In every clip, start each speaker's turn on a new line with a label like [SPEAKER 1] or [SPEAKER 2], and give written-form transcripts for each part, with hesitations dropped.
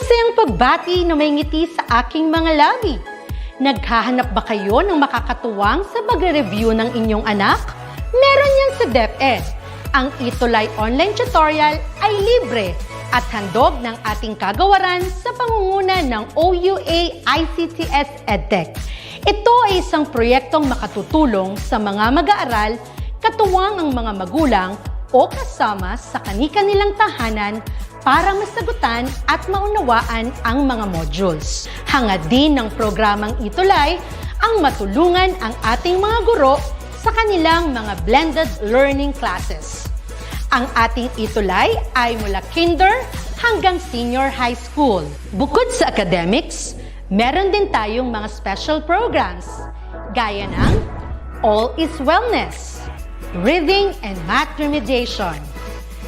[SPEAKER 1] masayang pagbati na may ngiti sa aking mga labi. Naghahanap ba kayo ng makakatuwang sa pag-review ng inyong anak? Meron yan sa DepEd. Ang ETUlay online tutorial ay libre at handog ng ating kagawaran sa pangunguna ng OUA ICTS EdTech. Ito ay isang proyektong makatutulong sa mga mag-aaral, katuwang ang mga magulang o kasama sa kani-kanilang tahanan para masagutan at maunawaan ang mga modules. Hangad din ng programang ETUlay ang matulungan ang ating mga guro sa kanilang mga blended learning classes. Ang ating ETUlay ay mula kinder hanggang senior high school. Bukod sa academics, meron din tayong mga special programs gaya ng All is Wellness, Reading and Math Remediation,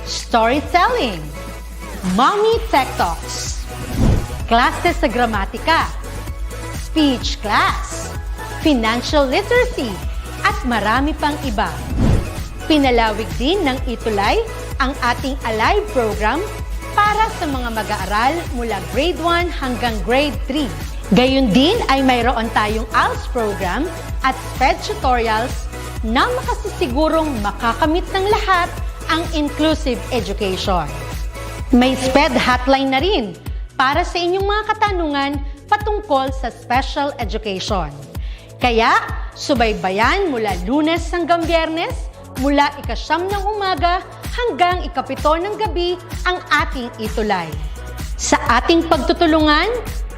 [SPEAKER 1] Storytelling, Mommy Tech Talks, Classes sa Gramatika, Speech Class, Financial Literacy, at marami pang iba. Pinalawig din ng ETUlay ang ating Alive program para sa mga mag-aaral mula grade 1 hanggang grade 3. Gayun din ay mayroon tayong ALS program at SPED tutorials na makasisigurong makakamit ng lahat ang inclusive education. May SPED hotline na rin para sa inyong mga katanungan patungkol sa special education. Kaya, subaybayan mula Lunes hanggang Biyernes, mula 9:00 ng umaga hanggang 7:00 ng gabi ang ating ETUlay. Sa ating pagtutulungan,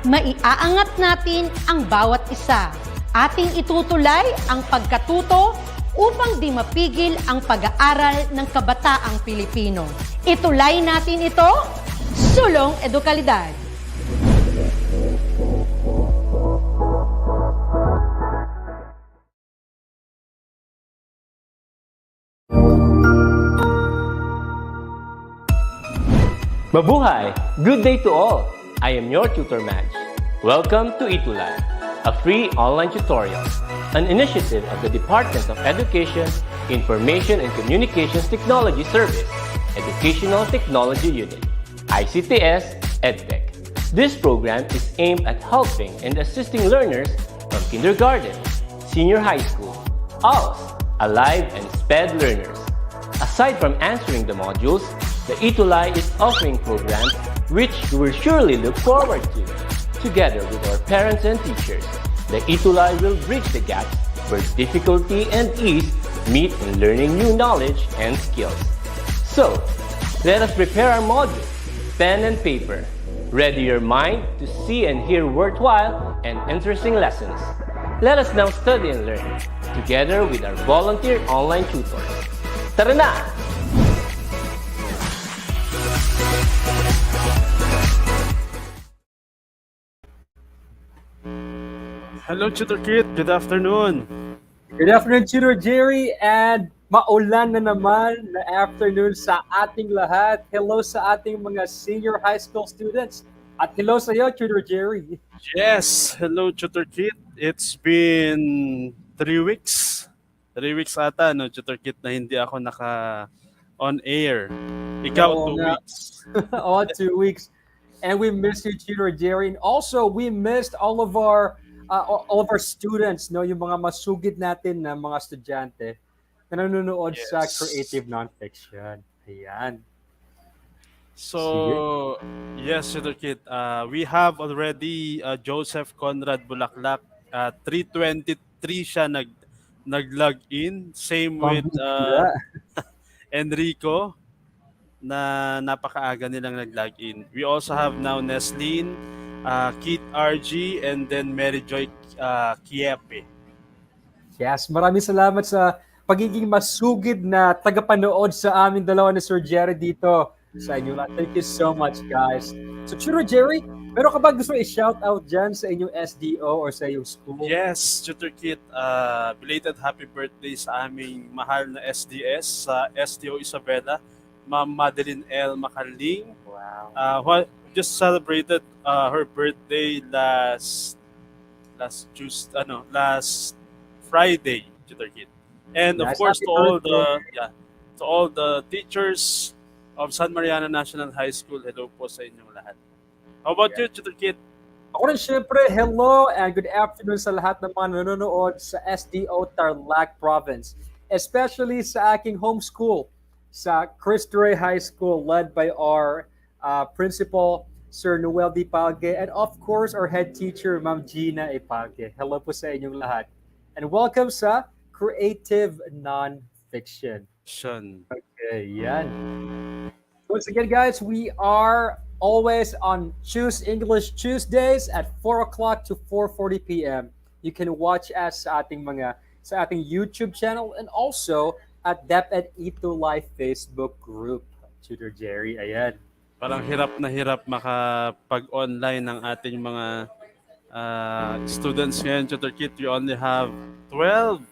[SPEAKER 1] maiaangat natin ang bawat isa. Ating itutulay ang pagkatuto upang di mapigil ang pag-aaral ng kabataang Pilipino. Itulay natin ito, sulong edukalidad.
[SPEAKER 2] Mabuhay! Good day to all! I am your tutor Madge. Welcome to ETUlay, a free online tutorial, an initiative of the Department of Education, Information and Communications Technology Service, Educational Technology Unit, ICTS EdTech. This program is aimed at helping and assisting learners from kindergarten, senior high school, ALS, Alive, and SPED learners. Aside from answering the modules, the ETUlay is offering programs which you will surely look forward to. Together with our parents and teachers, the ETUlay will bridge the gaps where difficulty and ease meet in learning new knowledge and skills. So, let us prepare our modules, pen and paper. Ready your mind to see and hear worthwhile and interesting lessons. Let us now study and learn, together with our volunteer online tutors. Tara na!
[SPEAKER 3] Hello, Tutor Kit. Good afternoon.
[SPEAKER 4] Good afternoon, Tutor Jerry, and maulan na naman na afternoon sa ating lahat. Hello sa ating mga senior high school students. At hello sa iyo, Tutor Jerry.
[SPEAKER 3] Yes, hello, Tutor Kit. It's been 3 weeks. 3 weeks ata, no, Tutor Kit, na hindi ako on air. Ikaw, 2 weeks.
[SPEAKER 4] All 2 weeks. And we missed you, Tutor Jerry. And also, we missed all of our students, no, yung mga masugid natin na mga estudyante na nanonood sa Creative NonFiction. Ayan.
[SPEAKER 3] So, yes, Tutor Kit, we have already Joseph Conrad Bulaklak. 3:23 siya nag-log in. Same with Enrico, na napakaaga nilang nag-log in. We also have now Neslin, Keith RG, and then Mary Joy Kiepe.
[SPEAKER 4] Yes, maraming salamat sa pagiging masugid na tagapanood sa aming dalawa ni Sir Jerry dito sa inyo. Thank you so much, guys. So, Tutor Jerry, meron ka ba gusto i-shout out dyan sa inyong SDO or sa iyong school?
[SPEAKER 3] Yes, Tutor Kit, belated happy birthday sa aming mahal na SDS, sa SDO Isabela, Ma'am Madeline L. Macaling.
[SPEAKER 4] Wow.
[SPEAKER 3] Just celebrated her birthday last Friday, Tutor Kit. And of course to all the, to all the teachers of San Mariano National High School, hello po sa inyong lahat. How about you, Tutor Kit?
[SPEAKER 4] Ako rin syempre, hello and good afternoon sa lahat ng mga nanonood sa SDO Tarlac Province. Especially sa aking home school, sa Cristo Rey High School led by our principal, Sir Noel D. Palge, and of course our head teacher, Ma'am Gina E. Palge. Hello po sa inyong lahat. And welcome sa Creative NonFiction.
[SPEAKER 3] Sean.
[SPEAKER 4] Okay, yan. Once again, guys, we are always on Choose English Tuesdays at 4 o'clock to 4:40 p.m. You can watch us sa ating YouTube channel and also at DepEd ETUlay Facebook group. Tutor Jerry, ayan.
[SPEAKER 3] Parang hirap na hirap makapag-online ng ating mga students ngayon, Tutor Kit. We only have 12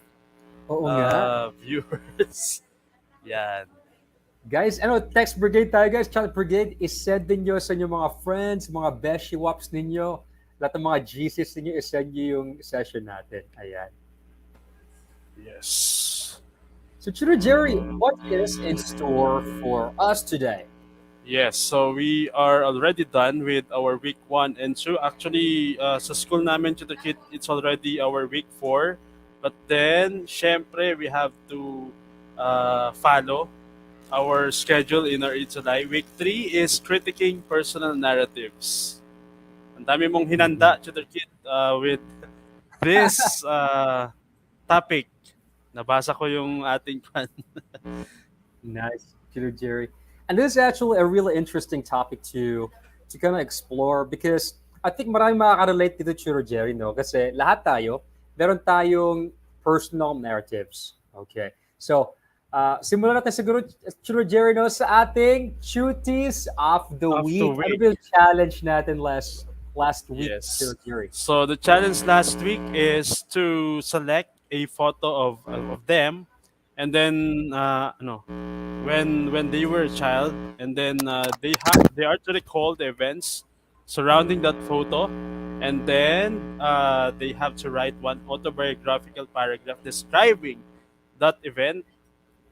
[SPEAKER 4] Oo nga.
[SPEAKER 3] viewers. Yan.
[SPEAKER 4] Guys, text brigade tayo, guys. Chat brigade is send ninyo sa inyong mga friends, mga beshi waps ninyo, lahat ng mga GCs ninyo, isend nyo yung session natin. Ayan.
[SPEAKER 3] Yes.
[SPEAKER 4] So, Tutor Jerry, what is in store for us today?
[SPEAKER 3] Yes, so we are already done with our week 1 and 2. Actually, sa school namin, Tutor Kit, it's already our week 4. But then, syempre, we have to follow our schedule in our ETUlay. Week 3 is critiquing personal narratives. Ang dami mong hinanda, Tutor Kit, with this topic. Nabasa ko yung ating fan.
[SPEAKER 4] Nice, Tutor Jerry. And this is actually a really interesting topic to kind of explore because I think marami makaka-relate dito, Tutor Jerry, no? Kasi lahat tayo, meron tayong personal narratives. Okay. So, simulan natin siguro, Tutor Jerry, no, sa ating Cuties of the Week. Ano ba yung challenge natin last week,
[SPEAKER 3] Yes.
[SPEAKER 4] Tutor Jerry?
[SPEAKER 3] So the challenge last week is to select a photo of them, and then when they were a child, and then they are to recall the events surrounding that photo, and then they have to write one autobiographical paragraph describing that event.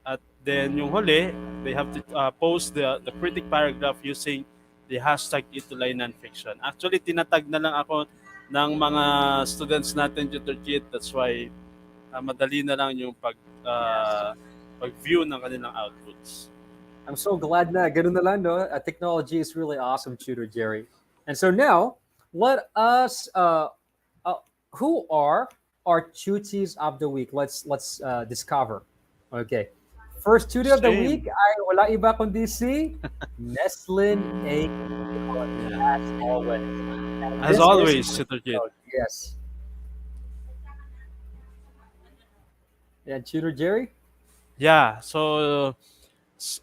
[SPEAKER 3] At then yung huli, they have to post the critic paragraph using the hashtag ETUlay NonFiction. Actually, tinatag na lang ako ng mga students natin, Tutor Kit. That's why madali na lang yung pag-view ng kanilang outputs.
[SPEAKER 4] I'm so glad na ganun na lang, no? Technology is really awesome, Tutor Jerry. And so now, let us, who are our Cuties of the Week? Let's discover. Okay. First tutor of the week ay wala iba kundi si Neslin A. As always.
[SPEAKER 3] As always, Tutor Kit.
[SPEAKER 4] Yes. And Tutor Jerry?
[SPEAKER 3] Yeah, so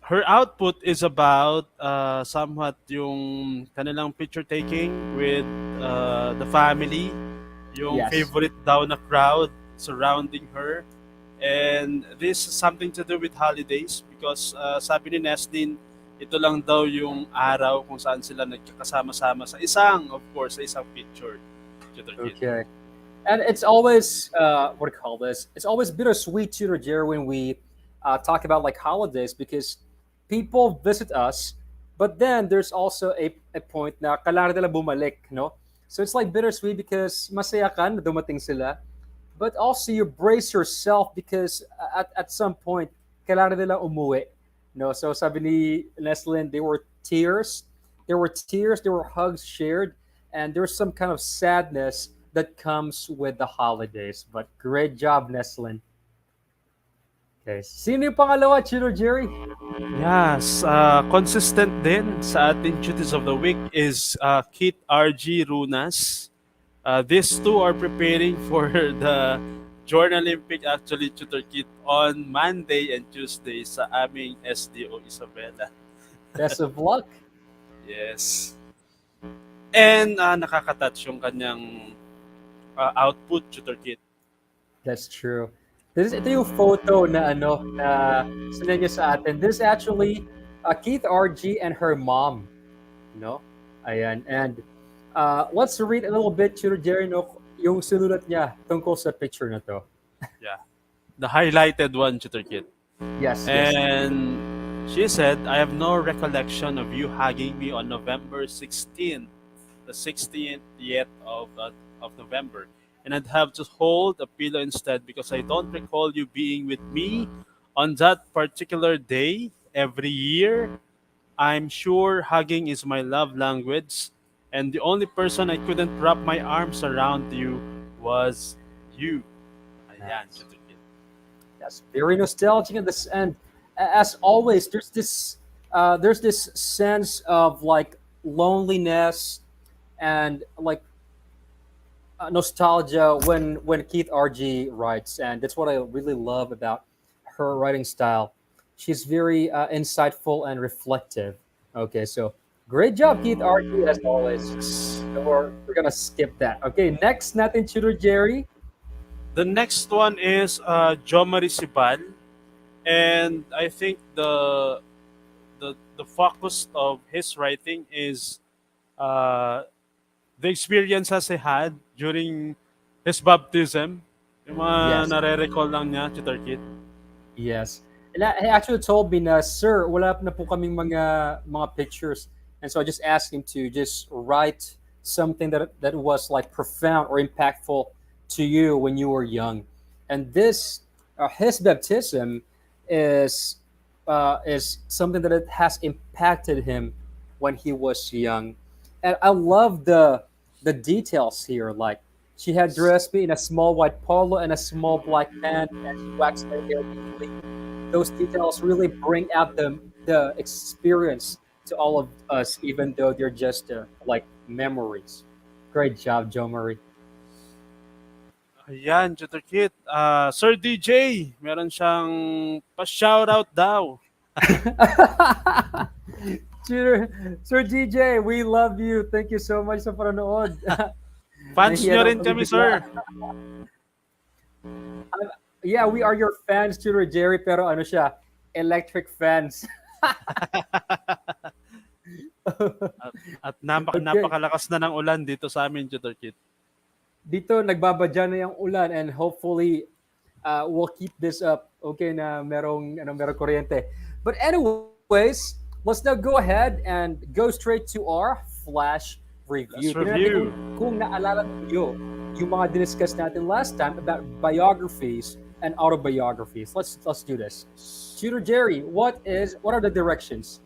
[SPEAKER 3] her output is about somewhat yung kanilang picture taking with the family, yung favorite daw na crowd surrounding her. And this is something to do with holidays because sabi ni Neslin, ito lang daw yung araw kung saan sila nagkakasama-sama sa isang picture.
[SPEAKER 4] Okay. And it's always, what do you call this? It's always bittersweet, Tutor Jerry, when we talk about like holidays because people visit us, but then there's also a point na kailangan nila bumalik, no? So it's like bittersweet because masaya ka na dumating sila. But also you brace yourself because at some point, kailangan nila umuwi. No? So sabi ni Neslin, there were tears, there were hugs shared, and there's some kind of sadness that comes with the holidays. But great job, Neslin. Okay. Sino yung pangalawa, Tutor Jerry?
[SPEAKER 3] Yes, consistent din sa ating Cuties of the Week is Kit RG Runas. These two are preparing for the Journal Olympic actually, Tutor Kit, on Monday and Tuesday sa aming SDO Isabela.
[SPEAKER 4] Best of luck.
[SPEAKER 3] Yes. And nakaka-touch yung kanyang output, Tutor Kit.
[SPEAKER 4] That's true. Ito yung photo na sinend niya sa atin. This is actually Keith RG and her mom. No? Ayan. And let's read a little bit, Tutor Jerry, no, yung sinulat niya tungkol sa picture na to.
[SPEAKER 3] Yeah. The highlighted one, Tutor Kit.
[SPEAKER 4] Yes.
[SPEAKER 3] And she said, I have no recollection of you hugging me on November 16th. the 16th yet of November, and I'd have to hold a pillow instead because I don't recall you being with me on that particular day every year. I'm sure hugging is my love language, and the only person I couldn't wrap my arms around you was you. Ayan,
[SPEAKER 4] Nice.
[SPEAKER 3] Chutukit.
[SPEAKER 4] That's very nostalgic, and this, and as always, there's this sense of like loneliness and like nostalgia when Keith RG writes, and that's what I really love about her writing style. She's very insightful and reflective. Okay, so great job, Keith RG, as always. So we're gonna skip that. Okay, next, natin Tutor Jerry.
[SPEAKER 3] The next one is Jo Marissipan, and I think the focus of his writing is uh, the experiences he had during his baptism. Yung mga
[SPEAKER 4] Yes.
[SPEAKER 3] nare-recall lang niya, Tutor Kit.
[SPEAKER 4] Yes. And he actually told me na, sir, wala na po kaming mga pictures. And so I just asked him to just write something that was like profound or impactful to you when you were young. And this, his baptism is is something that it has impacted him when he was young. And I love the details here. Like she had dressed me in a small white polo and a small black pant, and she waxed my hair deeply. Those details really bring out the experience to all of us, even though they're just like memories. Great job, Joe Murray.
[SPEAKER 3] Ayan, Tutor Kit. Sir DJ, meron siyang pa-shoutout daw.
[SPEAKER 4] Sir, Sir DJ, we love you. Thank you so much sa panonood.
[SPEAKER 3] Fans
[SPEAKER 4] Nahiya
[SPEAKER 3] nyo
[SPEAKER 4] na
[SPEAKER 3] rin
[SPEAKER 4] kami
[SPEAKER 3] kami,
[SPEAKER 4] bigla.
[SPEAKER 3] sir.
[SPEAKER 4] Yeah, we are your fans, Tutor Jerry, pero ano siya, electric fans.
[SPEAKER 3] At
[SPEAKER 4] Okay.
[SPEAKER 3] napakalakas na ng ulan dito sa amin, Tutor Kit.
[SPEAKER 4] Dito nagbabadya na yung ulan, and hopefully we'll keep this up. Okay na merong kuryente. But anyways, let's now go ahead and go straight to our flash review.
[SPEAKER 3] Let's
[SPEAKER 4] Tingnan natin
[SPEAKER 3] review.
[SPEAKER 4] kung naalala niyo yung mga diniscuss natin last time about biographies and autobiographies. Let's do this. Tutor Jerry, what are the directions?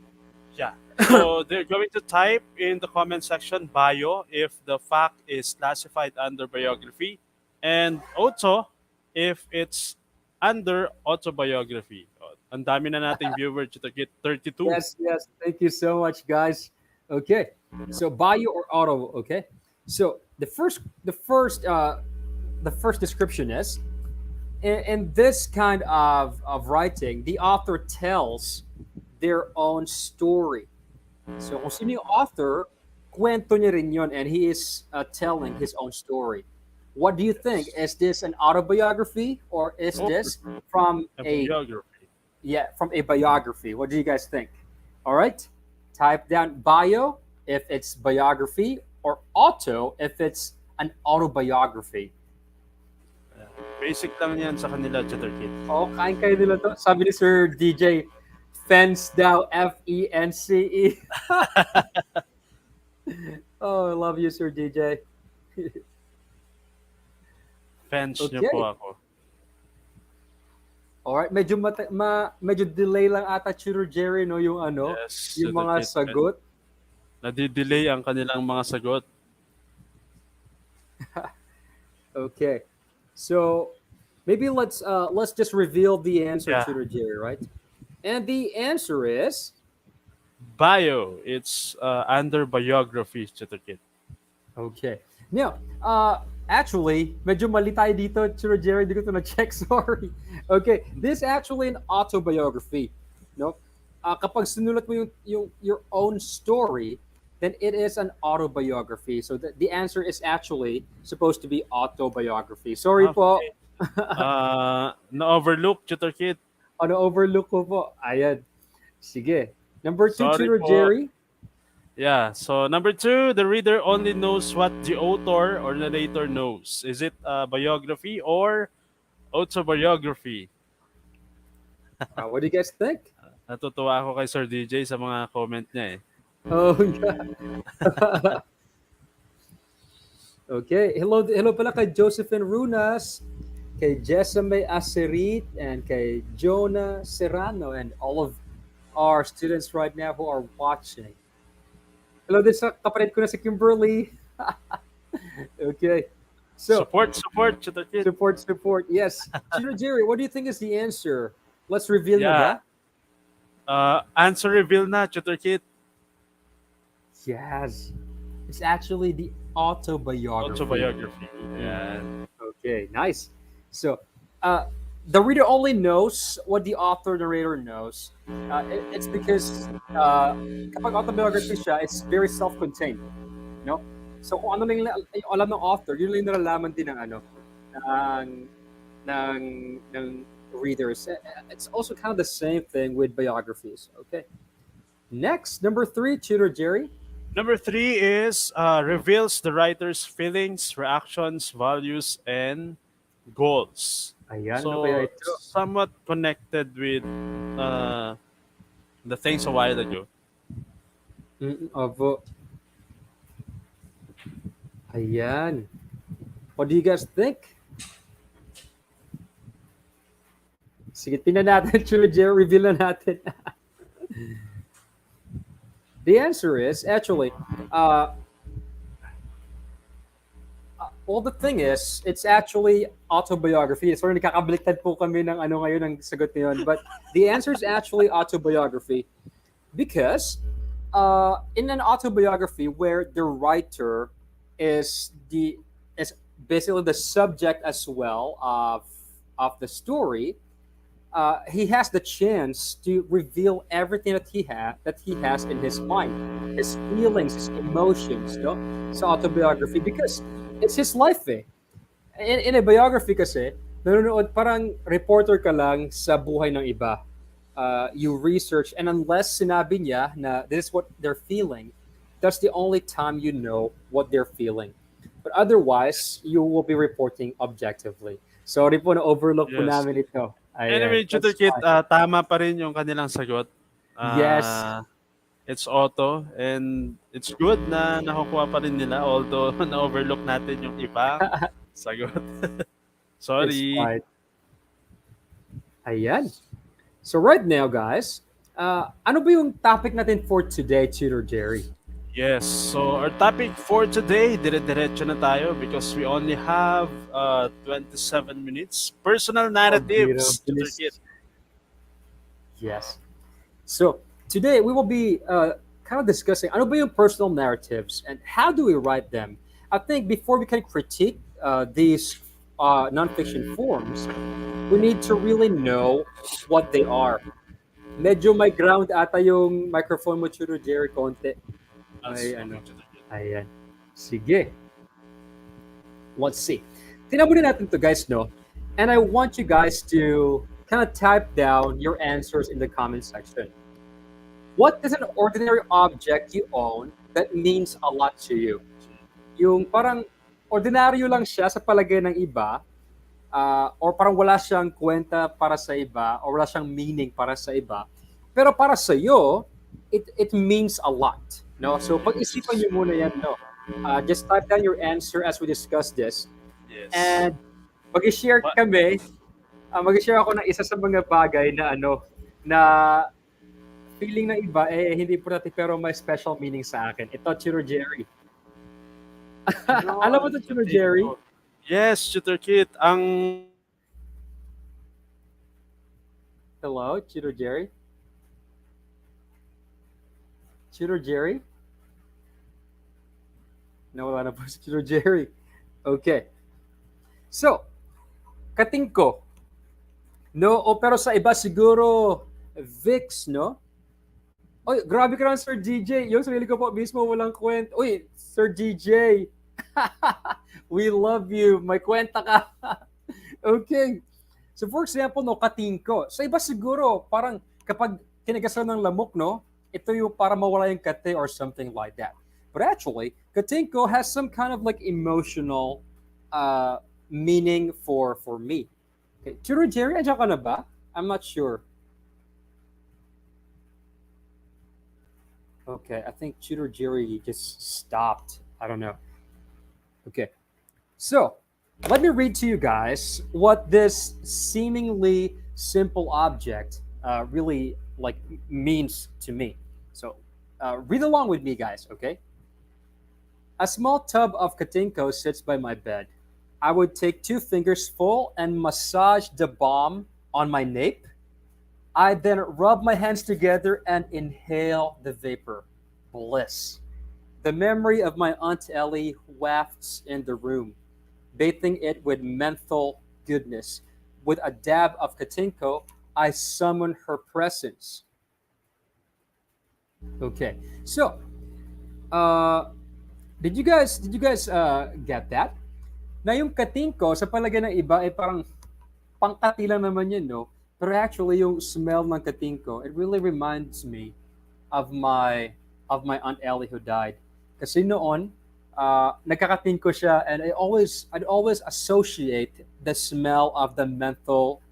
[SPEAKER 3] Yeah. So they're going to type in the comment section bio if the fact is classified under biography, and also if it's under autobiography. Oh, ang dami na nating viewer to get 32.
[SPEAKER 4] Yes. Thank you so much, guys. Okay, so bio or auto. Okay, so the first description is in this kind of writing, the author tells their own story. So kung sino yung author, kwento niya rin yun, and he is telling his own story. What do you think? Is this an autobiography, or is this from a
[SPEAKER 3] biography.
[SPEAKER 4] from a biography? What do you guys think? All right, type down bio if it's biography, or auto if it's an autobiography.
[SPEAKER 3] Basic lang yan sa kanila, Tutor Kit.
[SPEAKER 4] Oh, kain kayo nila to. Sabi ni Sir DJ, fence daw, FENCE. Oh, I love you, Sir DJ.
[SPEAKER 3] Fans niyo
[SPEAKER 4] Okay.
[SPEAKER 3] po ako.
[SPEAKER 4] Alright, medyo delay lang ata, Tutor Jerry, no, yung
[SPEAKER 3] Yes,
[SPEAKER 4] yung
[SPEAKER 3] Tutor
[SPEAKER 4] mga
[SPEAKER 3] Kit.
[SPEAKER 4] sagot.
[SPEAKER 3] Nadidelay ang kanilang mga sagot.
[SPEAKER 4] Okay. So maybe let's just reveal the answer,
[SPEAKER 3] Yeah.
[SPEAKER 4] Tutor Jerry, right? And the answer is
[SPEAKER 3] Bio, it's under biography, Tutor Kit.
[SPEAKER 4] okay. Now, actually, medyo mali tayo dito, Tutor Jerry, hindi ko ito na-check, sorry. Okay, this is actually an autobiography. No? Kapag sinulat mo your own story, then it is an autobiography. So the answer is actually supposed to be autobiography. Sorry po.
[SPEAKER 3] Okay. Na-overlook, Tutor Kit.
[SPEAKER 4] Ano overlook ko po? Ayan. Sige. Number 2,
[SPEAKER 3] Sorry
[SPEAKER 4] Tutor
[SPEAKER 3] po.
[SPEAKER 4] Jerry.
[SPEAKER 3] Yeah, so number 2, the reader only knows what the author or narrator knows. Is it a biography or autobiography?
[SPEAKER 4] What do you guys think?
[SPEAKER 3] Natutuwa ako kay Sir DJ sa mga comment niya eh.
[SPEAKER 4] Oh, yeah. Okay. Hello pala kay Josephine Runas, kay Jessame Acerit, and kay Jonah Serrano, and all of our students right now who are watching. Hello din sa kapatid ko na si Kimberly. Okay. So,
[SPEAKER 3] Support, Tutor Kit.
[SPEAKER 4] support. Yes. Tutor Jerry, what do you think is the answer? Let's reveal na ba?
[SPEAKER 3] Yeah. Answer reveal na, Tutor Kit.
[SPEAKER 4] Yes. It's actually the autobiography.
[SPEAKER 3] Autobiography. Yeah.
[SPEAKER 4] Okay, nice. So, the reader only knows what the author narrator knows. It's because kapag autobiography siya, it's very self-contained. No? So kung ano lang yung alam ng author, yun lang yung nalalaman din ng ng ng ng readers. It's also kind of the same thing with biographies. Okay. Next, number 3, Tutor Jerry.
[SPEAKER 3] Number 3 is reveals the writer's feelings, reactions, values, and goals.
[SPEAKER 4] Ayan, ano
[SPEAKER 3] So,
[SPEAKER 4] kaya ito?
[SPEAKER 3] somewhat connected with the things a while ago.
[SPEAKER 4] Opo. Ayan. What do you guys think? Sige, tingnan natin, Tutor Jerry, reveal na natin. The answer is actually, well, the thing is, it's actually autobiography. Sorry, nakakabaliktad po kami ng ano ngayon ng sagot niyon. But the answer is actually autobiography because in an autobiography where the writer is basically the subject as well of the story, he has the chance to reveal everything that he has in his mind, his feelings, his emotions, no? Sa autobiography because it's his life eh. In a biography kasi, nanonood parang reporter ka lang sa buhay ng iba. You research and unless sinabi niya na this is what they're feeling, that's the only time you know what they're feeling. But otherwise, you will be reporting objectively. Sorry po na overlook po
[SPEAKER 3] Yes.
[SPEAKER 4] namin ito. Ayan,
[SPEAKER 3] Anyway, Tutor
[SPEAKER 4] that's
[SPEAKER 3] Kit,
[SPEAKER 4] fine.
[SPEAKER 3] tama pa rin yung kanilang sagot.
[SPEAKER 4] Yes.
[SPEAKER 3] It's auto and it's good na nakukuha pa rin nila although na-overlook natin yung ibang sagot.
[SPEAKER 4] It's
[SPEAKER 3] Sorry.
[SPEAKER 4] fine. Ayan. So right now, guys, ano ba yung topic natin for today, Tutor Jerry?
[SPEAKER 3] Yes, so our topic for today, dire-diretso na tayo because we only have 27 minutes. Personal narratives, Tutor
[SPEAKER 4] bilis.
[SPEAKER 3] Kit.
[SPEAKER 4] Yes. So today we will be kind of discussing ano ba yung personal narratives and how do we write them. I think before we can critique these nonfiction forms, we need to really know what they are. Medyo may ground ata yung microphone mo, Tutor Jerry, konti. Ay, ano. Ayan. Sige. Let's see. Tingnan muna natin to, guys, no? And I want you guys to kind of type down your answers in the comment section. What is an ordinary object you own that means a lot to you? Yung parang ordinaryo lang siya sa palagay ng iba, or parang wala siyang kwenta para sa iba, or wala siyang meaning para sa iba. Pero para sa iyo, it means a lot. No? So pag-isipan niyo muna yan, no? Just type down your answer as we discuss this.
[SPEAKER 3] Yes.
[SPEAKER 4] And mag-share kami, mag-share ako ng isa sa mga bagay na na feeling ng iba, hindi po natin pero may special meaning sa akin. Ito, Tutor Jerry. Alam mo ito, Tutor Jerry?
[SPEAKER 3] Yes, Tutor Kit.
[SPEAKER 4] Hello, Tutor Jerry? Tutor Jerry? Nawala na po si Tutor Jerry. Okay. So, kating ko. No, pero sa iba siguro, Vix, no? Oy, grabe ka naman, Sir DJ. Yung sarili ko po mismo walang kwenta. Uy, Sir DJ. We love you. May kwenta ka. Okay. So for example, no, kating ko. Sa iba siguro, parang kapag kinagasan ng lamok, no? Ito yung para mawala yung kate or something like that. But actually, katingko has some kind of like emotional meaning for me. Okay. Tutor Jerry, andyan ka na ba? I'm not sure. Okay, I think Tutor Jerry just stopped. I don't know. Okay. So, let me read to you guys what this seemingly simple object really like means to me. So, read along with me, guys. Okay. A small tub of Katinko sits by my bed. I would take two fingers full and massage the balm on my nape. I then rub my hands together and inhale the vapor. Bliss. The memory of my Aunt Ellie wafts in the room, bathing it with menthol goodness. With a dab of Katinko, I summon her presence. Okay, so uh, did you guys get that? Na yung Katinko sa palagay ng iba ay parang pangkati lang naman yun, no? Pero actually yung smell ng Katinko, it really reminds me of my Aunt Ellie who died. Kasi noon, nagkakatin ko siya and I'd always associate the smell of the menthol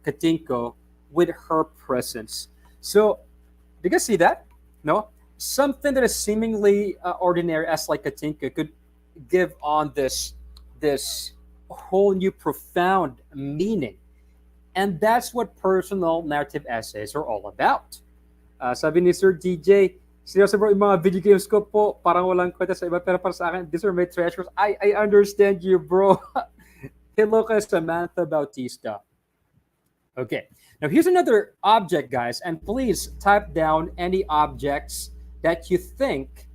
[SPEAKER 4] Katinko with her presence. So, do you guys see that? No? Something that is seemingly ordinary as like Katinko could give on this whole new profound meaning. And that's what personal narrative essays are all about. Sabi ni Sir DJ, seryoso bro, yung mga video games ko po, parang walang kwenta sa iba, pero para sa akin, these are my treasures. I understand you, bro. Hello kay Samantha Bautista. Okay, now here's another object, guys, and please type down any objects that you think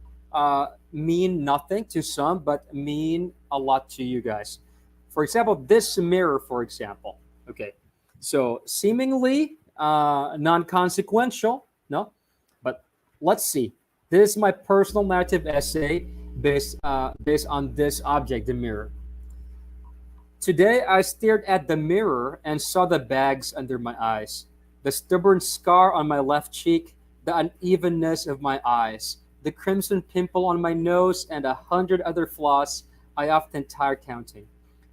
[SPEAKER 4] mean nothing to some, but mean a lot to you guys. For example, this mirror, for example. Okay, so seemingly non-consequential, no? But let's see. This is my personal narrative essay based on this object, the mirror. Today, I stared at the mirror and saw the bags under my eyes, the stubborn scar on my left cheek, the unevenness of my eyes, the crimson pimple on my nose, and 100 other flaws I often tire counting.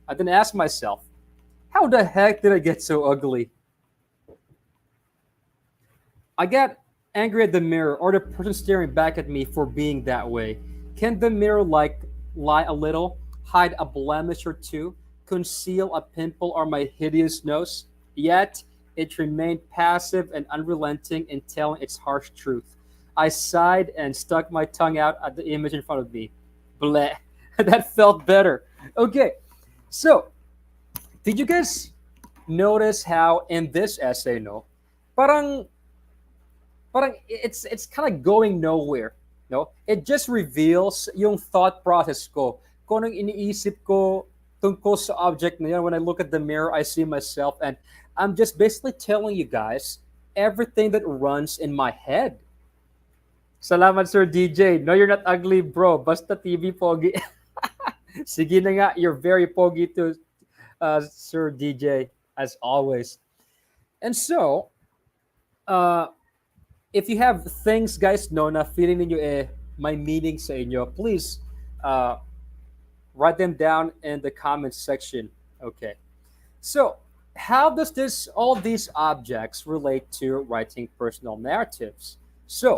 [SPEAKER 4] I then asked myself, how the heck did I get so ugly? I got angry at the mirror or the person staring back at me for being that way. Can the mirror like lie a little, hide a blemish or two, conceal a pimple or my hideous nose? Yet it remained passive and unrelenting in telling its harsh truth. I sighed and stuck my tongue out at the image in front of me. Bleh. That felt better. Okay, so did you guys notice how in this essay, no, parang it's kind of going nowhere, no? It just reveals yung thought process ko. Kung anong iniisip ko tungkol sa object na yan. When I look at the mirror, I see myself, and I'm just basically telling you guys everything that runs in my head. Salamat, Sir DJ. No, you're not ugly, bro. Basta TV pogi. Sige na nga, you're very pogi too, Sir DJ, as always. And so, if you have things, guys, no, na feeling ninyo may meaning sa inyo, please write them down in the comments section. Okay. So, how does all these objects relate to writing personal narratives? So,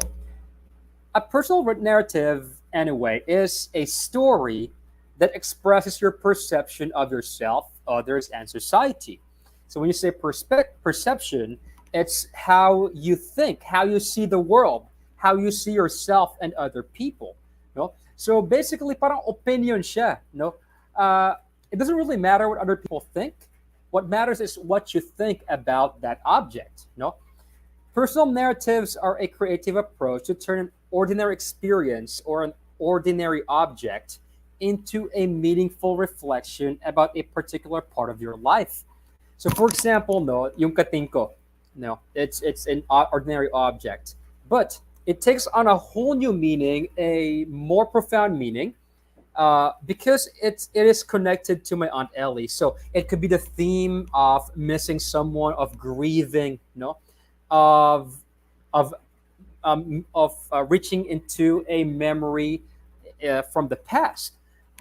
[SPEAKER 4] a personal narrative, anyway, is a story that expresses your perception of yourself, others, and society. So when you say perception, it's how you think, how you see the world, how you see yourself and other people. No? So basically, parang opinion siya. No? It doesn't really matter what other people think. What matters is what you think about that object. No? Personal narratives are a creative approach to turn an ordinary experience or an ordinary object into a meaningful reflection about a particular part of your life. So, for example, no, yung katingko, no, it's an ordinary object, but it takes on a whole new meaning, a more profound meaning, because it is connected to my Aunt Ellie. So it could be the theme of missing someone, of grieving, no, of reaching into a memory from the past.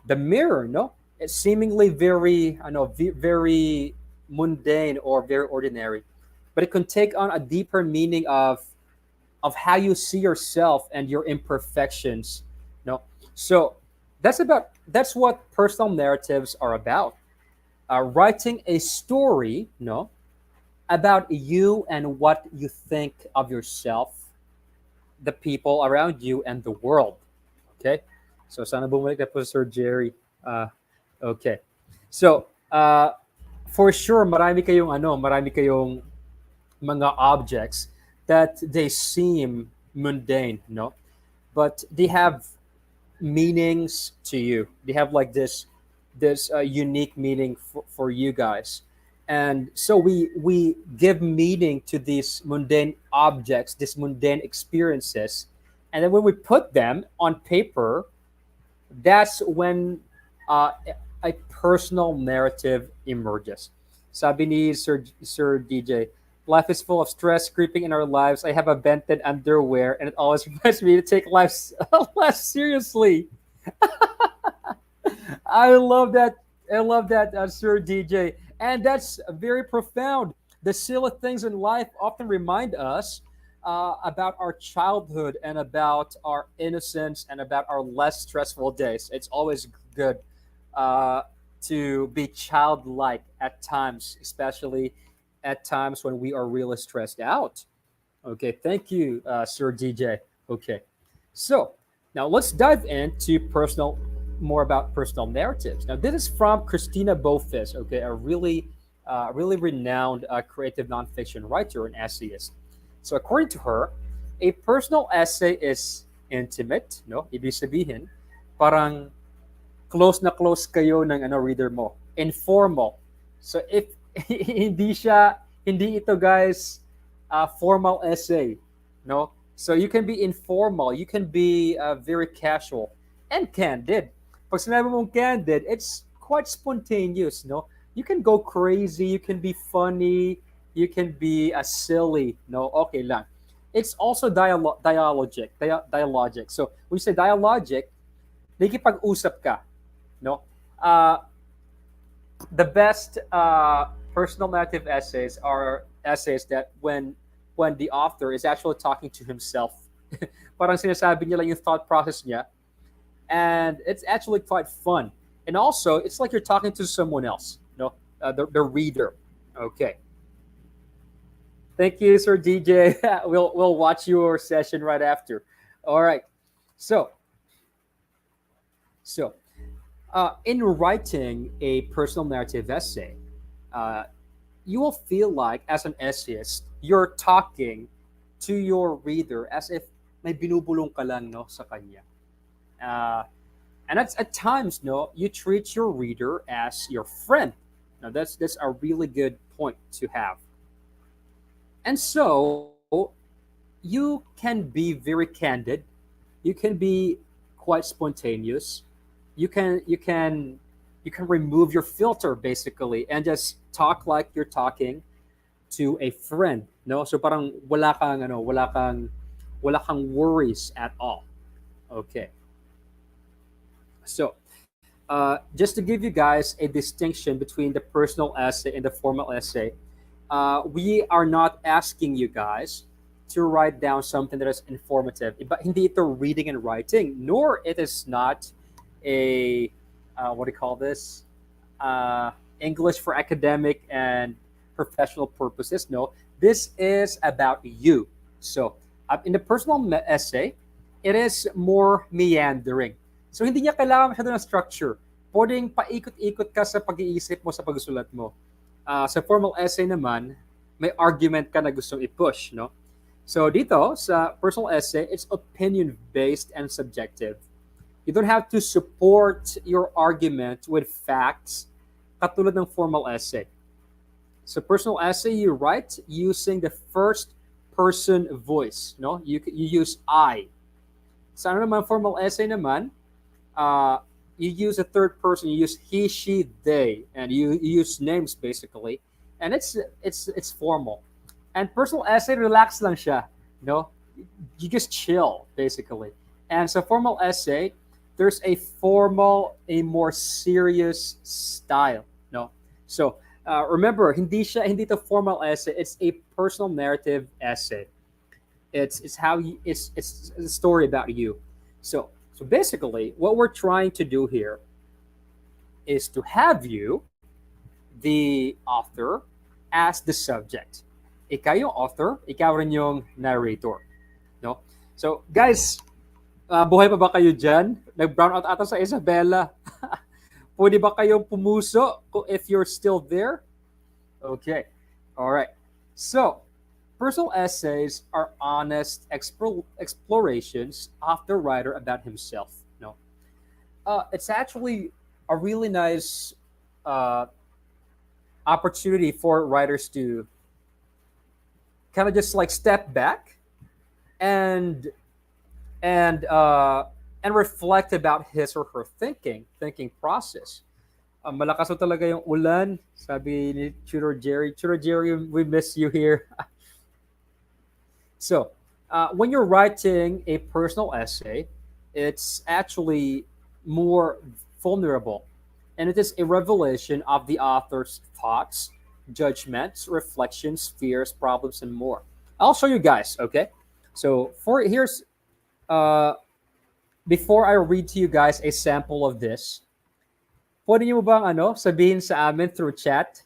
[SPEAKER 4] The mirror, no, it's seemingly very, very mundane or very ordinary, but it can take on a deeper meaning of how you see yourself and your imperfections. No, so that's about that's what personal narratives are about. Writing a story, no, about you and what you think of yourself, the people around you, and the world. Okay? So sana bumalik na po Sir Jerry. Okay. So, for sure marami kayong mga objects that they seem mundane, no? But they have meanings to you. They have like this unique meaning for you guys. And so we give meaning to these mundane objects, these mundane experiences, and then when we put them on paper, that's when a personal narrative emerges. Sabi ni Sir DJ, life is full of stress creeping in our lives. I have a vented underwear, and it always reminds me to take life less seriously. I love that. I love that, Sir DJ. And that's very profound. The silly things in life often remind us about our childhood and about our innocence and about our less stressful days. It's always good uh, to be childlike at times, especially at times when we are really stressed out. Okay, thank you, Sir DJ. Okay, so now let's dive into more about personal narratives. Now, this is from Christina Bofis, okay, a really renowned creative nonfiction writer and essayist. So, according to her, a personal essay is intimate, no? Ibig sabihin, parang close kayo ng reader mo. Informal. So, if hindi ito guys formal essay, no? So you can be informal, you can be very casual and candid. Pag sinabi mong candid, it's quite spontaneous, no? You can go crazy, you can be funny, you can be silly, no? Okay lang. It's also dialogic. So when you say dialogic, nakikipag-usap ka, no? The best personal narrative essays are essays that when the author is actually talking to himself, parang sinasabi niya lang yung thought process niya, and it's actually quite fun. And also, it's like you're talking to someone else, no, the reader. Okay. Thank you, Sir DJ. We'll watch your session right after. All right. So, in writing a personal narrative essay, uh, you will feel like, as an essayist, you're talking to your reader as if may binubulong ka lang, no, sa kanya. And at times, no, you treat your reader as your friend. Now, that's a really good point to have. And so, you can be very candid. You can be quite spontaneous. You can remove your filter basically and just talk like you're talking to a friend, no? So parang wala kang worries at all. Okay. So, just to give you guys a distinction between the personal essay and the formal essay, we are not asking you guys to write down something that is informative. Hindi ito reading and writing, nor it is not a what do you call this? English for academic and professional purposes. No, this is about you. So, in the personal essay, it is more meandering. So, hindi niya kailangan masyado ng structure. Pwedeng paikot-ikot ka sa pag-iisip mo, sa pagsusulat mo. Sa formal essay naman, may argument ka na gustong i-push, no? So, dito, sa personal essay, it's opinion-based and subjective. You don't have to support your argument with facts katulad ng formal essay. So personal essay, you write using the first person voice, no? You use I. Sa ano naman formal essay naman, you use a third person, you use he, she, they, and you use names basically. And it's formal. And personal essay, relax lang siya, no? You just chill basically. And so formal essay, there's a formal, a more serious style, no? So remember, hindi to formal essay. It's a personal narrative essay. It's a story about you. So basically, what we're trying to do here is to have you, the author, as the subject. Ikaw yung author, ikaw rin yung narrator. No? So, guys, buhay pa ba kayo dyan? Nag-brown out ata sa Isabela. Pwede ba kayong pumuso if you're still there? Okay. All right. So, personal essays are honest explorations of the writer about himself. No, it's actually a really nice opportunity for writers to kind of just like step back and and reflect about his or her thinking process. Malakas na talaga yung ulan, sabi ni Tutor Jerry. Tutor Jerry, we miss you here. So, when you're writing a personal essay, it's actually more vulnerable, and it is a revelation of the author's thoughts, judgments, reflections, fears, problems, and more. I'll show you guys. Okay, so for here's before I read to you guys a sample of this, pwede niyo bang sabihin sa amin through chat,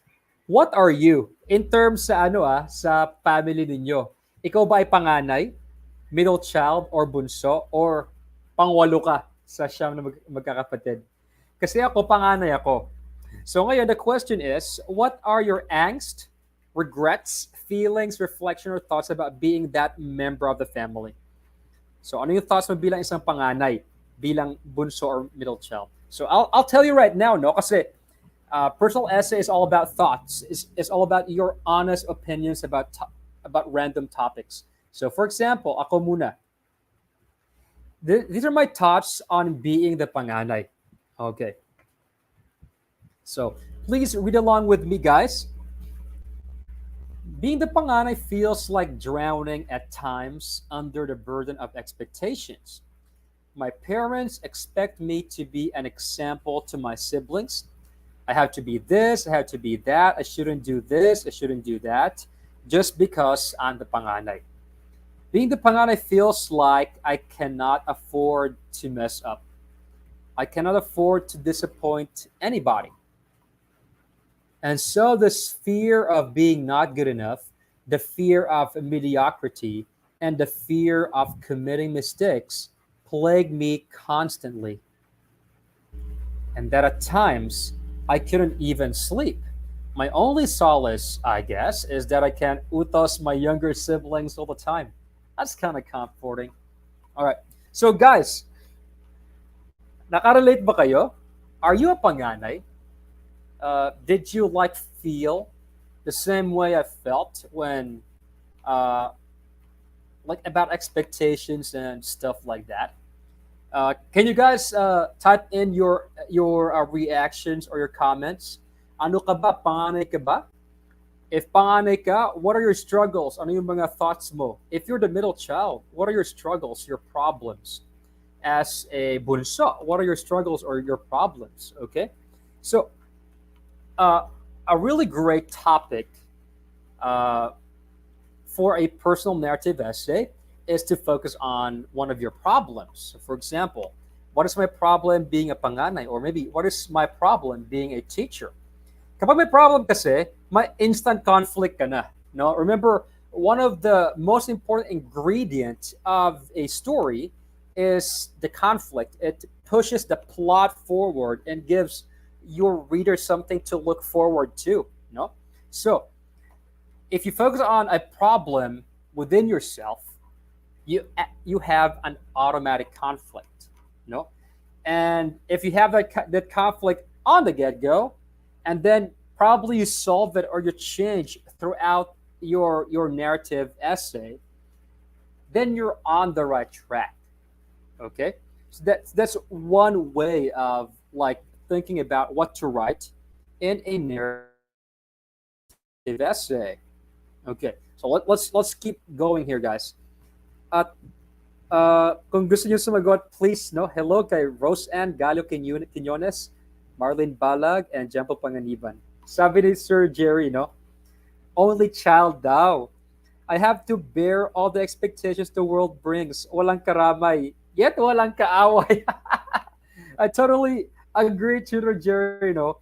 [SPEAKER 4] what are you in terms sa sa family ninyo? Ikaw ba ay panganay, middle child, or bunso, or pangwalo ka sa siyam na magkakapatid? Kasi ako, panganay ako. So ngayon, the question is, what are your angst, regrets, feelings, reflection, or thoughts about being that member of the family? So ano yung thoughts mo bilang isang panganay, bilang bunso or middle child? So I'll tell you right now, no, kasi personal essay is all about thoughts. It's all about your honest opinions about random topics. So for example, ako muna. These are my thoughts on being the panganay. Okay. So please read along with me, guys. Being the panganay feels like drowning at times under the burden of expectations. My parents expect me to be an example to my siblings. I have to be this, I have to be that, I shouldn't do this, I shouldn't do that, just because I'm the panganay. Being the panganay feels like I cannot afford to mess up. I cannot afford to disappoint anybody. And so this fear of being not good enough, the fear of mediocrity, and the fear of committing mistakes plague me constantly. And that at times, I couldn't even sleep. My only solace, I guess, is that I can utos my younger siblings all the time. That's kind of comforting. All right. So guys, nakarelate ba kayo? Are you a panganay? Did you like feel the same way I felt when like about expectations and stuff like that? Can you guys type in your reactions or your comments? Ano ka ba? Panganay ka ba? If panganay ka, what are your struggles? Ano yung mga thoughts mo? If you're the middle child, what are your struggles, your problems? As a bunso, what are your struggles or your problems? Okay, so a really great topic for a personal narrative essay is to focus on one of your problems. So for example, what is my problem being a panganay? Or maybe, what is my problem being a teacher? Kapag may problem kasi, may instant conflict ka na. No? Remember, one of the most important ingredients of a story is the conflict. It pushes the plot forward and gives your reader something to look forward to. No? So, if you focus on a problem within yourself, you have an automatic conflict. No? And if you have that conflict on the get-go, and then probably you solve it or you change throughout your narrative essay, then you're on the right track. Okay, so that's one way of like thinking about what to write in a narrative essay. Okay, so let's keep going here, guys. At kung gusto niyo sumagot, please hello kay Rose Ann Galo Quinones, Marlene Balag, and Jempo Panganiban. Sabi ni Sir Jerry, only child daw. I have to bear all the expectations the world brings. Walang karamay, yet walang kaaway. I Agree, Tutor Jerry, no?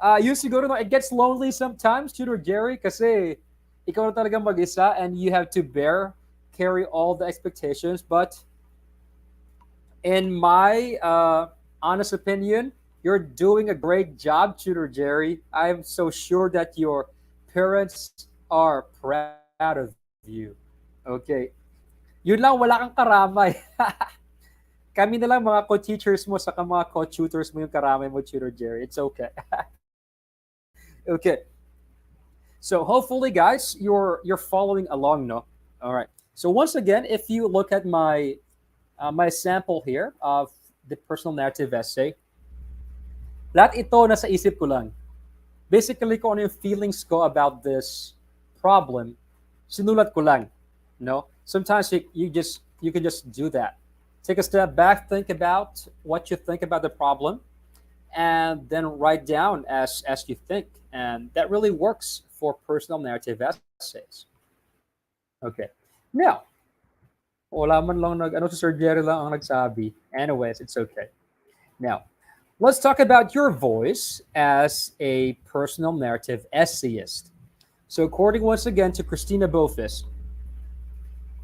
[SPEAKER 4] Yung siguro, no, it gets lonely sometimes, Tutor Jerry, kasi ikaw na talaga mag-isa and you have to carry all the expectations. But in my honest opinion, you're doing a great job, Tutor Jerry. I'm so sure that your parents are proud of you. Okay. Yun lang, wala kang karamay. Kami na lang mga co-teachers mo sa mga co-tutors mo yung karamay mo, Tutor Jerry. It's okay. Okay. So hopefully, guys, you're following along, no? All right. So once again, if you look at my sample here of the personal narrative essay, lahat ito nasa isip ko lang. Basically, kung ano yung feelings ko about this problem, sinulat ko lang. No? Sometimes you can just do that. Take a step back, think about what you think about the problem, and then write down as you think. And that really works for personal narrative essays. Okay. Now, wala man lang si Sir Jerry lang ang nagsabi. Anyways, it's okay. Now, let's talk about your voice as a personal narrative essayist. So according once again to Christina Bofis,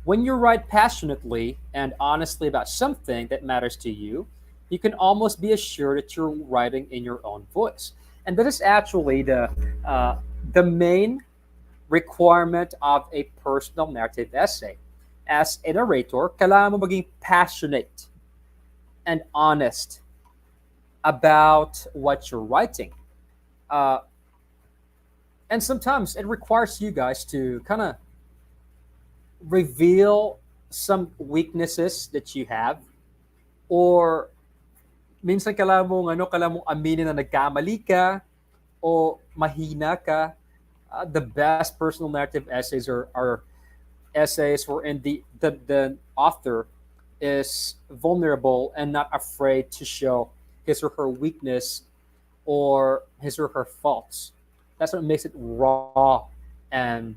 [SPEAKER 4] when you write passionately and honestly about something that matters to you, you can almost be assured that you're writing in your own voice. And that is actually the main requirement of a personal narrative essay. As a narrator, kailangan mo maging passionate and honest about what you're writing. And sometimes it requires you guys to kind of reveal some weaknesses that you have, or minsan kailangan mong aminin na nagkamali ka o mahina ka. The best personal narrative essays are essays wherein the author is vulnerable and not afraid to show his or her weakness or his or her faults. That's what makes it raw and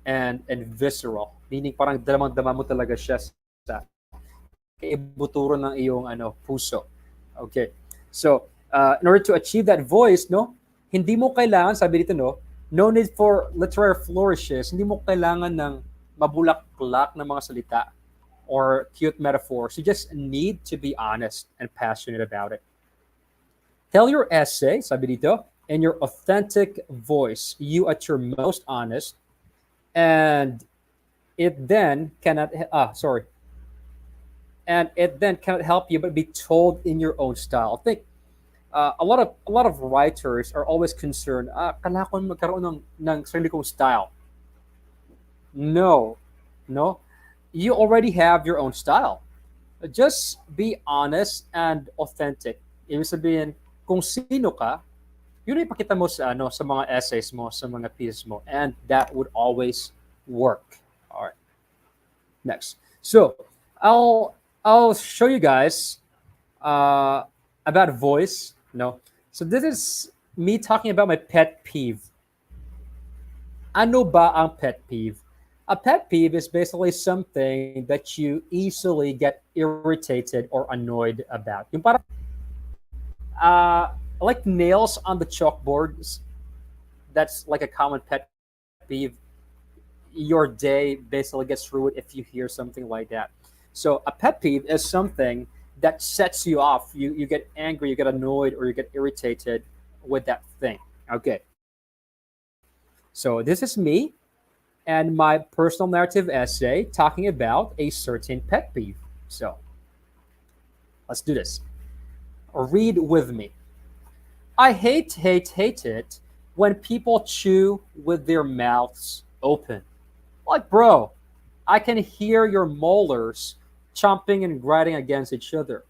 [SPEAKER 4] and visceral. Meaning parang damang-dama mo talaga siya sa kaibuturo ng iyong puso. Okay. So, in order to achieve that voice, no, hindi mo kailangan, sabi dito, no need for literary flourishes. Hindi mo kailangan ng mabulak-bulak na mga salita or cute metaphors. You just need to be honest and passionate about it. Tell your essay, sabi dito, in your authentic voice, you at your most honest, and it then cannot help you but be told in your own style. I think a lot of writers are always concerned, kailangan ko magkaroon ng sarili kong style. No, you already have your own style. Just be honest and authentic. Ibig sabihin, kung sino ka, yun ay ipakita mo sa mga essays mo, sa mga pieces mo, and that would always work. All right. Next. So, I'll show you guys about voice. So this is me talking about my pet peeve. Ano ba ang pet peeve? A pet peeve is basically something that you easily get irritated or annoyed about. Yung parang like nails on the chalkboards. That's like a common pet peeve. Your day basically gets ruined if you hear something like that. So a pet peeve is something that sets you off. You get angry, you get annoyed, or you get irritated with that thing. Okay. So this is me and my personal narrative essay talking about a certain pet peeve. So let's do this. Read with me. I hate it when people chew with their mouths open. Like, bro, I can hear your molars chomping and grinding against each other.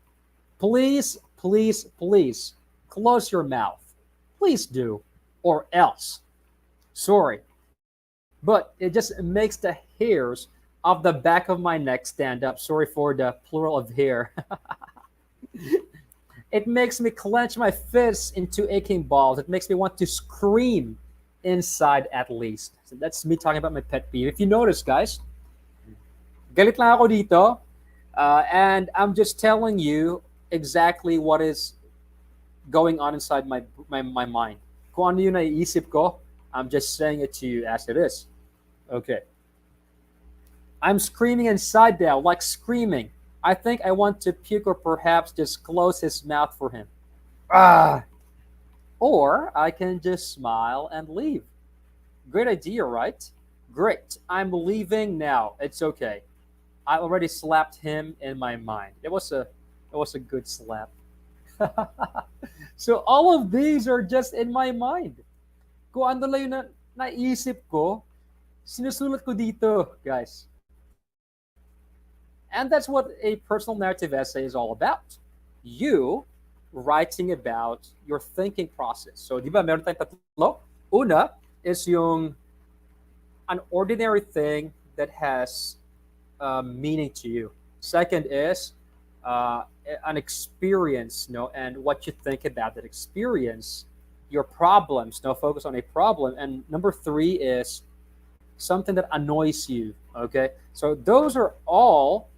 [SPEAKER 4] Please, please, please, close your mouth. Please do, or else. Sorry, but it just makes the hairs of the back of my neck stand up. Sorry for the plural of hair. It makes me clench my fists into aching balls. It makes me want to scream inside at least. So that's me talking about my pet peeve. If you notice, guys, galit lang ako dito, and I'm just telling you exactly what is going on inside my mind. Kung ano yung naiisip ko, I'm just saying it to you as it is. Okay. I'm screaming inside now, like screaming. I think I want to puke or perhaps just close his mouth for him. Ah! Or I can just smile and leave. Great idea, right? Great. I'm leaving now. It's okay. I already slapped him in my mind. It was a good slap. So all of these are just in my mind. Kung ano lang yung naisip ko, sinusulat ko dito, guys. And that's what a personal narrative essay is all about. You writing about your thinking process. So, di ba, meron tayong tatlo? Una is yung an ordinary thing that has meaning to you. Second is uh, an experience, and what you think about that experience, your problems, focus on a problem. And number three is something that annoys you. Okay, so those are all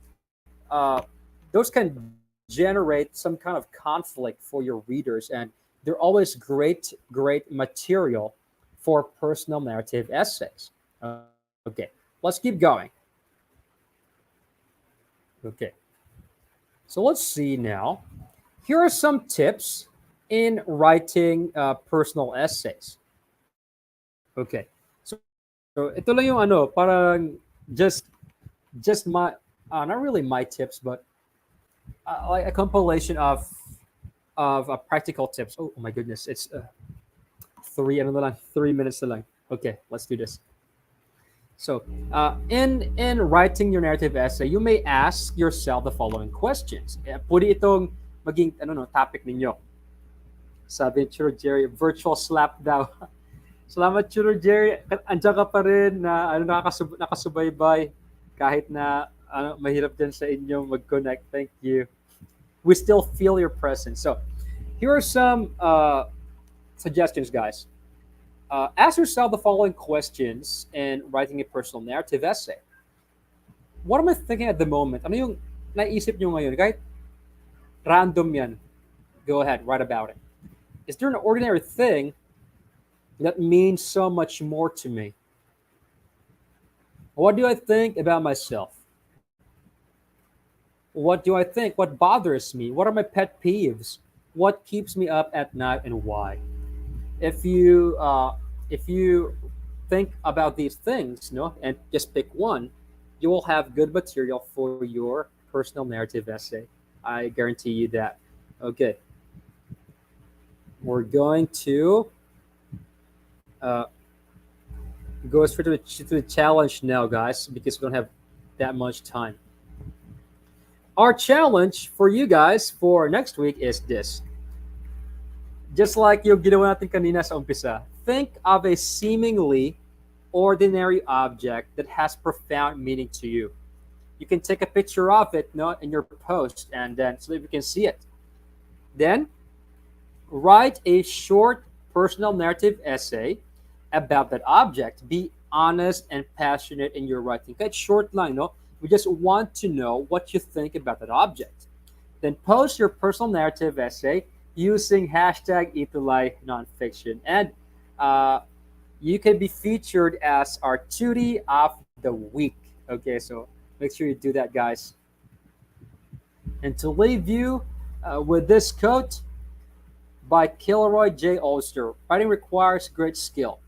[SPEAKER 4] uh, those can generate some kind of conflict for your readers, and they're always great material for personal narrative essays. Okay, let's keep going. Okay, so let's see now. Here are some tips in writing personal essays. Okay, so ito lang yung parang just my not really my tips, but like a compilation of practical tips. Oh my goodness, it's 3 minutes na lang. Okay, let's do this. So, in writing your narrative essay, you may ask yourself the following questions. Pwede itong maging topic ninyo. Sabi ni Chiro Jerry, virtual slap daw. Salamat Chiro Jerry, andiyan ka pa rin na nakasubaybay kahit na mahirap din sa inyo mag-connect. Thank you. We still feel your presence. So, here are some suggestions, guys. Ask yourself the following questions in writing a personal narrative essay. What am I thinking at the moment? Ano yung naisip nyo ngayon? Kahit random yan. Go ahead, write about it. Is there an ordinary thing that means so much more to me? What do I think about myself? What do I think? What bothers me? What are my pet peeves? What keeps me up at night and why? If you think about these things, and just pick one, you will have good material for your personal narrative essay. I guarantee you that. Okay, we're going to go straight to the challenge now, guys, because we don't have that much time. Our challenge for you guys for next week is this. Just like yung ginawa natin kanina sa umpisa, think of a seemingly ordinary object that has profound meaning to you. You can take a picture of it, in your post, and then so that we can see it. Then write a short personal narrative essay about that object. Be honest and passionate in your writing. Kahit short lang, we just want to know what you think about that object. Then post your personal narrative essay using hashtag ETUlay NonFiction. And you can be featured as our Tutie of the Week. Okay, so make sure you do that, guys. And to leave you with this quote by Kilroy J. Ulster, writing requires great skill,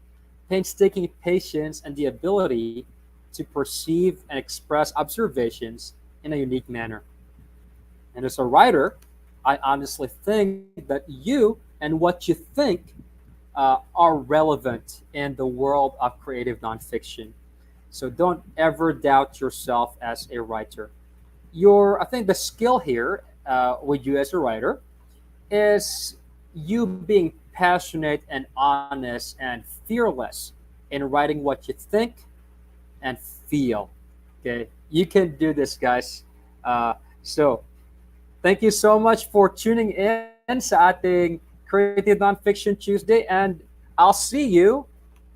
[SPEAKER 4] painstaking patience, and the ability to perceive and express observations in a unique manner. And as a writer, I honestly think that you and what you think are relevant in the world of creative nonfiction. So don't ever doubt yourself as a writer. I think the skill here with you as a writer is you being passionate and honest and fearless in writing what you think and feel. Okay, you can do this, guys. So thank you so much for tuning in sa ating Creative Nonfiction Tuesday, and I'll see you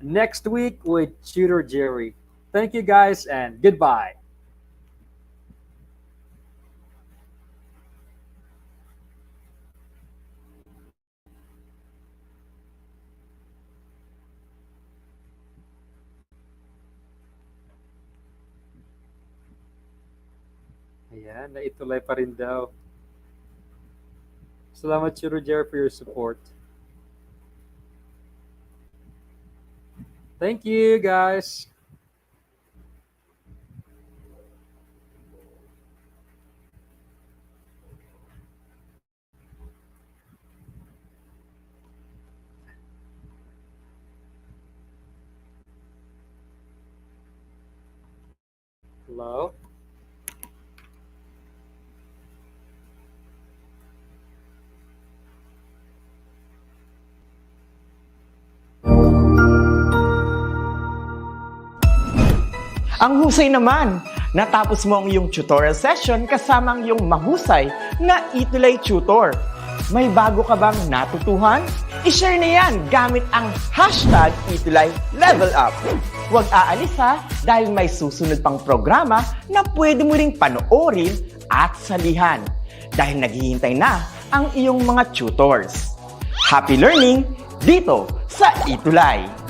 [SPEAKER 4] next week with Tutor Jerry. Thank you, guys, and goodbye. Ayan, naitulay pa rin daw. Salamat, Chiro Jerry, for your support. Thank you, guys. Hello?
[SPEAKER 5] Ang husay naman! Natapos mo ang iyong tutorial session kasama ang iyong mahusay na ETUlay tutor. May bago ka bang natutuhan? I-share na yan gamit ang hashtag #ETUlayLevelUp. Huwag aalis ha, dahil may susunod pang programa na pwede mo ring panoorin at salihan. Dahil naghihintay na ang iyong mga tutors. Happy learning dito sa ETUlay!